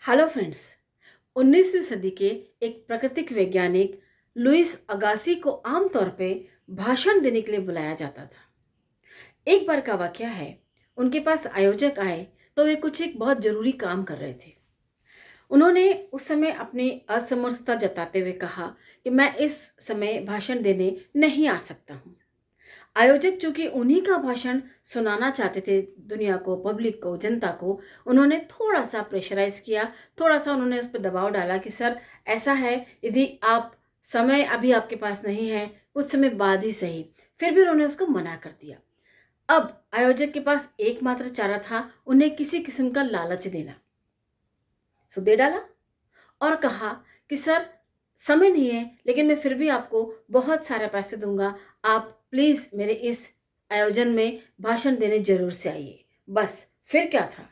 Hello friends. 19वीं सदी के एक प्राकृतिक वैज्ञानिक लुइस अगासी को आमतौर पे भाषण देने के लिए बुलाया जाता था। एक बार का वाकया है, उनके पास आयोजक आए तो वे कुछ एक बहुत जरूरी काम कर रहे थे। उन्होंने उस समय अपनी असमर्थता जताते हुए कहा कि मैं इस समय भाषण देने नहीं आ सकता हूँ। आयोजक चूंकि उन्हीं का भाषण सुनाना चाहते थे, दुनिया को, पब्लिक को, जनता को, उन्होंने थोड़ा सा प्रेशराइज किया, थोड़ा सा उन्होंने उस पर दबाव डाला कि सर ऐसा है, यदि आप समय अभी आपके पास नहीं है, कुछ समय बाद ही सही। फिर भी उन्होंने उसको मना कर दिया। अब आयोजक के पास एकमात्र चारा था उन्हें किसी किस्म का लालच देना। सो दे डाला और कहा कि सर समय नहीं है, लेकिन मैं फिर भी आपको बहुत सारे पैसे दूंगा, आप प्लीज मेरे इस आयोजन में भाषण देने जरूर से आइए। बस फिर क्या था,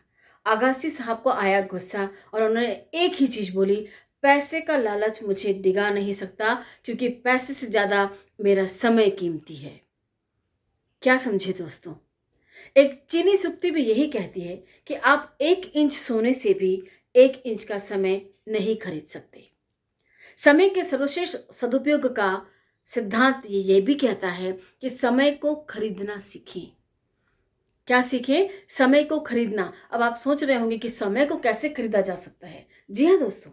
आगासी साहब को आया गुस्सा और उन्होंने एक ही चीज बोली, पैसे का लालच मुझे डिगा नहीं सकता, क्योंकि पैसे से ज्यादा मेरा समय कीमती है। क्या समझे दोस्तों? एक चीनी सूक्ति भी यही कहती है कि आप 1 इंच सोने से भी 1 इंच का समय नहीं खरीद सकते। समय के सर्वश्रेष्ठ सदुपयोग का सिद्धांत ये भी कहता है कि समय को खरीदना सीखें। क्या सीखें? समय को खरीदना। अब आप सोच रहे होंगे कि समय को कैसे खरीदा जा सकता है। जी हाँ दोस्तों,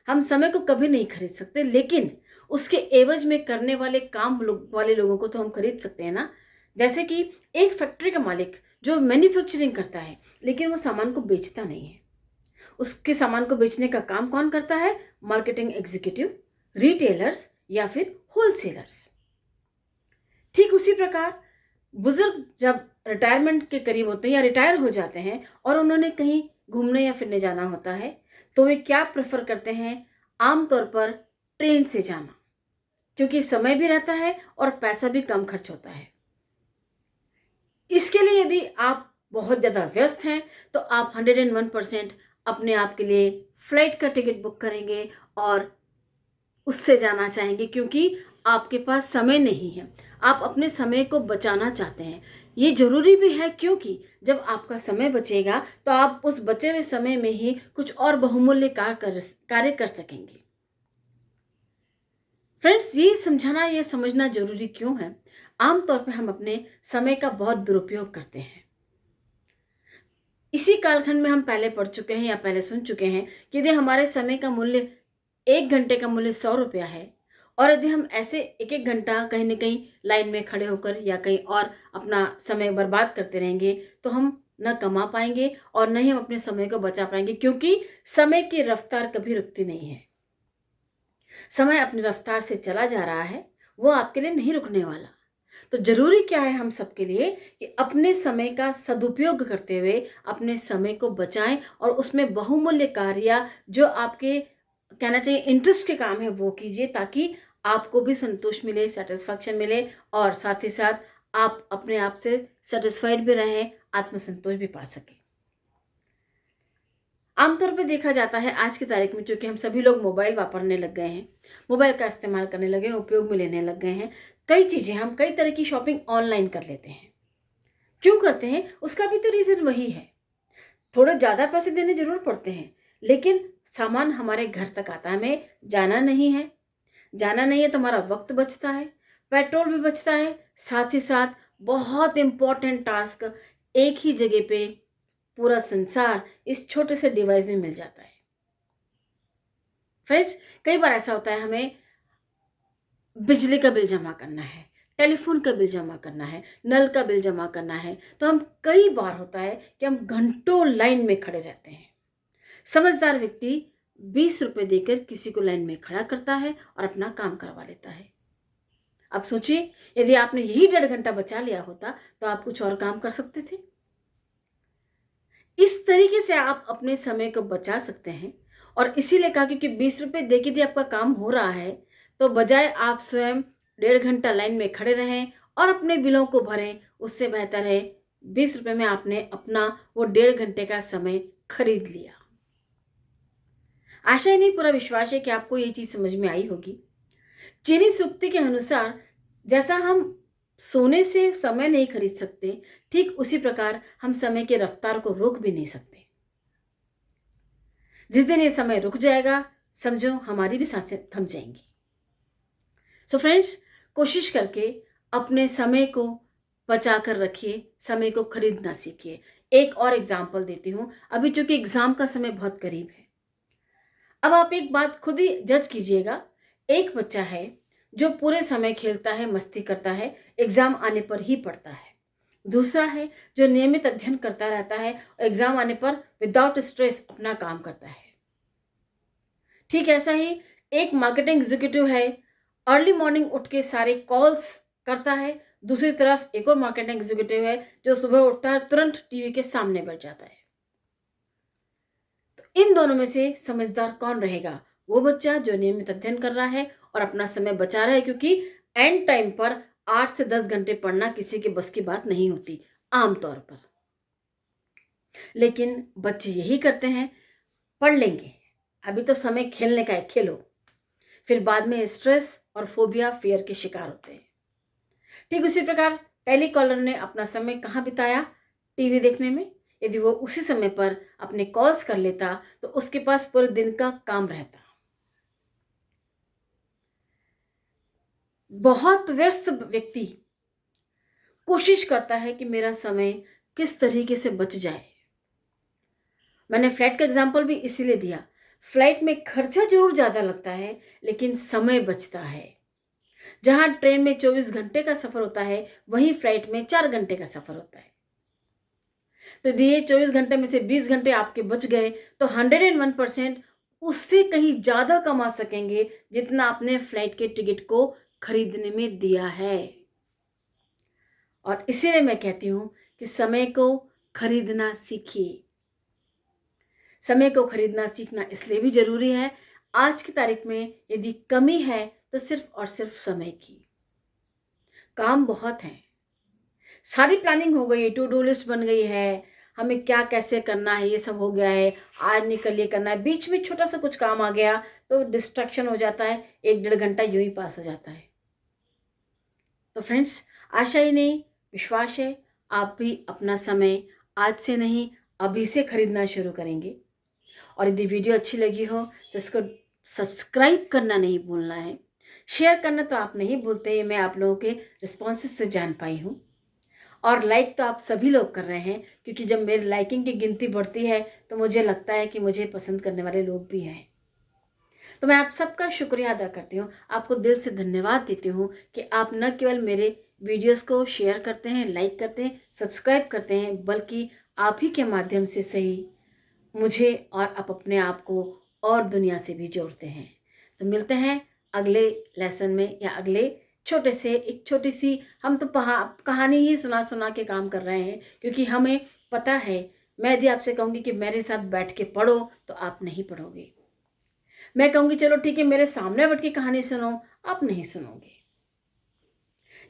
हम समय को कभी नहीं खरीद सकते, लेकिन उसके एवज में करने वाले वाले लोगों को तो हम खरीद सकते हैं ना। जैसे कि एक फैक्ट्री का मालिक जो मैन्युफैक्चरिंग करता है, लेकिन वो सामान को बेचता नहीं है। उसके सामान को बेचने का काम कौन करता है? मार्केटिंग एग्जीक्यूटिव, रिटेलर्स या फिर होलसेलर्स। ठीक उसी प्रकार बुजुर्ग जब रिटायरमेंट के करीब होते हैं या रिटायर हो जाते हैं और उन्होंने कहीं घूमने या फिरने जाना होता है, तो वे क्या प्रेफर करते हैं? आमतौर पर ट्रेन से जाना, क्योंकि समय भी रहता है और पैसा भी कम खर्च होता है। इसके लिए यदि आप बहुत ज़्यादा व्यस्त हैं तो आप 101% अपने आप के लिए फ्लाइट का टिकट बुक करेंगे और उससे जाना चाहेंगे, क्योंकि आपके पास समय नहीं है। आप अपने समय को बचाना चाहते हैं। ये ज़रूरी भी है, क्योंकि जब आपका समय बचेगा तो आप उस बचे हुए समय में ही कुछ और बहुमूल्य कार्य कर सकेंगे। फ्रेंड्स, ये समझाना, ये समझना जरूरी क्यों है? आमतौर पर हम अपने समय का बहुत दुरुपयोग करते हैं। इसी कालखंड में हम पहले पढ़ चुके हैं या पहले सुन चुके हैं कि यदि हमारे समय का मूल्य 1 घंटे का मूल्य 100 रुपया है, और यदि हम ऐसे एक एक घंटा कहीं ना कहीं लाइन में खड़े होकर या कहीं और अपना समय बर्बाद करते रहेंगे, तो हम न कमा पाएंगे और न ही हम अपने समय को बचा पाएंगे, क्योंकि समय की रफ्तार कभी रुकती नहीं है। समय अपनी रफ्तार से चला जा रहा है, वो आपके लिए नहीं रुकने वाला। तो जरूरी क्या है हम सबके लिए कि अपने समय का सदुपयोग करते हुए अपने समय को बचाएं और उसमें बहुमूल्य कार्य, जो आपके कहना चाहिए इंटरेस्ट के काम है, वो कीजिए, ताकि आपको भी संतोष मिले, सेटिस्फैक्शन मिले, और साथ ही साथ आप अपने आप से सेटिस्फाइड भी रहें, आत्मसंतोष भी पा सकें। आमतौर पे देखा जाता है आज की तारीख में, चूंकि हम सभी लोग मोबाइल वापरने लग गए हैं, मोबाइल का इस्तेमाल करने लगे हैं, उपयोग में लेने लग गए हैं, कई चीजें, हम कई तरह की शॉपिंग ऑनलाइन कर लेते हैं। क्यों करते हैं? उसका भी तो रीजन वही है। थोड़े ज्यादा पैसे देने जरूर पड़ते हैं, लेकिन सामान हमारे घर तक आता है। हमें जाना नहीं है, जाना नहीं है तो हमारा वक्त बचता है, पेट्रोल भी बचता है, साथ ही साथ बहुत इंपॉर्टेंट टास्क एक ही जगह पे पूरा संसार इस छोटे से डिवाइस में मिल जाता है। फ्रेंड्स, कई बार ऐसा होता है, हमें बिजली का बिल जमा करना है, टेलीफोन का बिल जमा करना है, नल का बिल जमा करना है, तो हम कई बार होता है कि हम घंटों लाइन में खड़े रहते हैं। समझदार व्यक्ति 20 रुपए देकर किसी को लाइन में खड़ा करता है और अपना काम करवा लेता है। अब सोचिए, यदि आपने यही 1.5 घंटा बचा लिया होता तो आप कुछ और काम कर सकते थे। इस तरीके से आप अपने समय को बचा सकते हैं, और इसीलिए कहा, क्योंकि 20 रुपए देके यदि आपका काम हो रहा है, तो बजाय आप स्वयं 1.5 घंटा लाइन में खड़े रहें और अपने बिलों को भरें, उससे बेहतर है 20 रुपए में आपने अपना वो 1.5 घंटे का समय खरीद लिया। आशा ही नहीं, पूरा विश्वास है कि आपको ये चीज समझ में आई होगी। चीनी सूक्ति के अनुसार, जैसा हम सोने से समय नहीं खरीद सकते, ठीक उसी प्रकार हम समय की रफ्तार को रोक भी नहीं सकते। जिस दिन ये समय रुक जाएगा, समझो हमारी भी सांसें थम जाएंगी। सो फ्रेंड्स, कोशिश करके अपने समय को बचा कर रखिए, समय को खरीदना सीखिए। एक और एग्जाम्पल देती हूँ, अभी चूंकि एग्जाम का समय बहुत करीब है। अब आप एक बात खुद ही जज कीजिएगा। एक बच्चा है जो पूरे समय खेलता है, मस्ती करता है, एग्जाम आने पर ही पढ़ता है। दूसरा है जो नियमित अध्ययन करता रहता है, एग्जाम आने पर विदाउट स्ट्रेस अपना काम करता है। ठीक ऐसा ही एक मार्केटिंग एग्जीक्यूटिव है, अर्ली मॉर्निंग उठ के सारे कॉल्स करता है। दूसरी तरफ एक और मार्केटिंग एग्जीक्यूटिव है जो सुबह उठता है, तुरंत टीवी के सामने बैठ जाता है। तो इन दोनों में से समझदार कौन रहेगा? वो बच्चा जो नियमित अध्ययन कर रहा है और अपना समय बचा रहा है, क्योंकि एंड टाइम पर 8 से 10 घंटे पढ़ना किसी के बस की बात नहीं होती आमतौर पर। लेकिन बच्चे यही करते हैं, पढ़ लेंगे, अभी तो समय खेलने का है, खेलो। फिर बाद में स्ट्रेस और फोबिया, फियर के शिकार होते हैं। ठीक उसी प्रकार टेली कॉलर ने अपना समय कहाँ बिताया? टीवी देखने में। यदि वो उसी समय पर अपने कॉल्स कर लेता तो उसके पास पूरे दिन का काम रहता। बहुत व्यस्त व्यक्ति कोशिश करता है कि मेरा समय किस तरीके से बच जाए। मैंने फ्लाइट का एग्जाम्पल भी इसीलिए दिया। फ्लाइट में खर्चा जरूर ज्यादा लगता है, लेकिन समय बचता है। जहां ट्रेन में 24 घंटे का सफर होता है, वहीं फ्लाइट में 4 घंटे का सफर होता है। तो ये 24 घंटे में से 20 घंटे आपके बच गए तो 101% उससे कहीं ज्यादा कमा सकेंगे जितना आपने फ्लाइट के टिकट को खरीदने में दिया है। और इसीलिए मैं कहती हूं कि समय को खरीदना सीखिए। समय को खरीदना सीखना इसलिए भी जरूरी है, आज की तारीख में यदि कमी है तो सिर्फ और सिर्फ समय की। काम बहुत है, सारी प्लानिंग हो गई है, टू डू लिस्ट बन गई है, हमें क्या कैसे करना है ये सब हो गया है, आज निकल ये करना है। बीच में छोटा सा कुछ काम आ गया तो डिस्ट्रैक्शन हो जाता है, 1-1.5 घंटा यूं ही पास हो जाता है। तो फ्रेंड्स, आशा ही नहीं विश्वास है आप भी अपना समय आज से नहीं अभी से खरीदना शुरू करेंगे। और यदि वीडियो अच्छी लगी हो तो इसको सब्सक्राइब करना नहीं भूलना है। शेयर करना तो आप नहीं भूलते, मैं आप लोगों के रिस्पॉन्सेस से जान पाई हूँ। और लाइक तो आप सभी लोग कर रहे हैं, क्योंकि जब मेरी लाइकिंग की गिनती बढ़ती है तो मुझे लगता है कि मुझे पसंद करने वाले लोग भी हैं। तो मैं आप सबका शुक्रिया अदा करती हूँ, आपको दिल से धन्यवाद देती हूँ कि आप न केवल मेरे वीडियोस को शेयर करते हैं, लाइक करते हैं, सब्सक्राइब करते हैं, बल्कि आप ही के माध्यम से सही मुझे और आप अपने आप को और दुनिया से भी जोड़ते हैं। तो मिलते हैं अगले लेसन में या अगले छोटे से एक छोटी सी, हम तो कहानी ही सुना सुना के काम कर रहे हैं, क्योंकि हमें पता है मैं यदि आपसे कहूँगी कि मेरे साथ बैठ के पढ़ो तो आप नहीं पढ़ोगे। मैं कहूँगी चलो ठीक है मेरे सामने बैठ के कहानी सुनो, आप नहीं सुनोगे।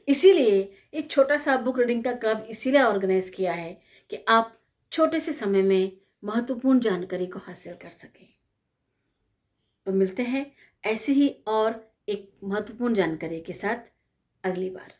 इसीलिए एक छोटा सा बुक रीडिंग का क्लब इसीलिए ऑर्गेनाइज किया है कि आप छोटे से समय में महत्वपूर्ण जानकारी को हासिल कर सकें। तो मिलते हैं ऐसे ही और एक महत्वपूर्ण जानकारी के साथ अगली बार।